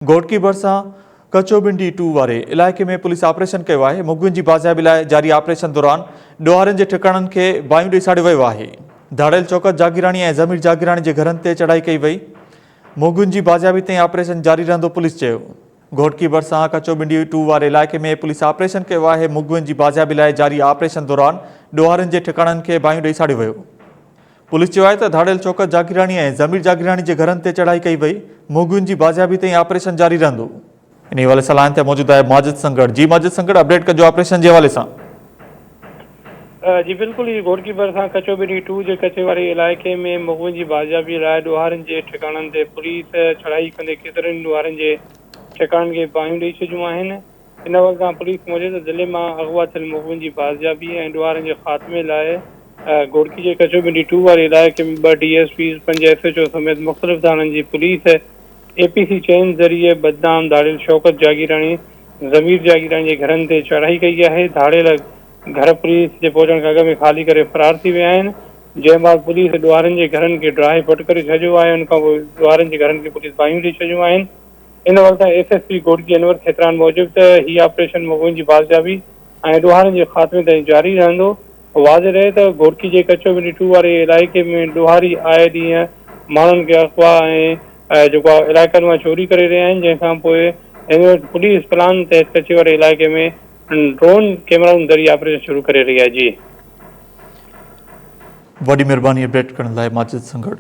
घोटकी भरिसां कचोबिंडी 2 वारे इलाइक़े में पुलिस ऑपरेशन कयो आहे। मुगवियुनि जी बाज़ियाबी लाइ जारी ऑपरेशन दौरान ॾोहारियुनि जे ठिकाणनि खे बायूं ॾेई साड़ियो वियो आहे। धाड़ेल चौकत जागीराणी ऐं ज़मीर जागीराणी जे घरनि ते चढ़ाई कई वई। मुगवियुनि जी बाज़ियाबी ताईं ऑपरेशन जारी रहंदो, पुलिस चयो। घोटकी भरिसां कचोबिंडी 2 वारे इलाइक़े में पुलिस ऑपरेशन कयो आहे। मुगवियुनि जी बाज़ियाबी लाइ जारी ऑपरेशन दौरान ॾोहारियुनि जे ठिकाणनि खे बायूं ॾेई साड़ियो वियो। पुलिस चयो आहे त धाड़ेल चौकत जागीराणी ऐं ज़मीर जागीराणी जे घरनि ते चढ़ाई कई वई। मुगवियुनि जी बाज़ियाबी ताईं ऑपरेशन जारी रहंदो। इन हवाले सां लाइन ते मौजूद आहे माजिद संगड़। जी माजिद संगड़, अपडेट कजो ऑपरेशन जे हवाले सां। जी बिल्कुल, ये घोटकी भरिसां कचोबिंडी 2 जे कचे वारे इलाइक़े में मुगवियुनि जी बाज़ियाबी लाइ ॾोहारियुनि जे ठिकाणनि ते पुलिस चढ़ाई कंदे केतिरनि ॾोहारियुनि जे ठिकाणनि खे बायूं ॾेई छॾियूं आहिनि। इन वक़्त खां पुलिस मौजूदु ज़िले मां अगवा थियल मुगवियुनि जी बाज़ियाबी ऐं ॾोहारियुनि जे ख़ात्मे लाइ घोटकी जे कचोबिंडी 2 वारे इलाइक़े में 2 DSP 5 SHO समेत मुख़्तलिफ़ थाननि जी पुलिस APC चैन ज़रिए बदनाम धाड़ेल शौकत जागीराणी, ज़मीर जागीराणी जे घरनि ते चढ़ाई कई आहे। धाड़ेल घर पुलिस जे पहुचण खां अॻु में ख़ाली करे फ़रार थी विया आहिनि। जंहिं महिल पुलिस ॾोहारियुनि जे घरनि खे ड्राई फट करे छॾियो आहे। उन खां पोइ ॾोहारियुनि जे घरनि खे पुलिस बायूं ॾेई छॾियूं आहिनि। इन वक़्तु SSP घोटकी अनवर खेतरान मूजिबि त हीउ ऑपरेशन मुगवियुनि जी बाज़ियाबी ऐं ॾोहारियुनि जे ख़ात्मे ताईं जारी रहंदो। वाज़े रहे त घोटकी जे कचोबिंडी 2 वारे इलाइक़े में ॾोहारी आए ॾींहं माण्हुनि खे अफ़वाह ऐं जेको आहे इलाइक़नि मां चोरी करे रहिया आहिनि। जंहिंखां पोइ हिन वक़्तु पुलिस प्लान तहत कचे वारे इलाइक़े में ड्रोन कैमराउनि ज़रिए ऑपरेशन शुरू करे रही आहे। जी वॾी महिरबानी अपडेट करण लाइ माजिद संगड़।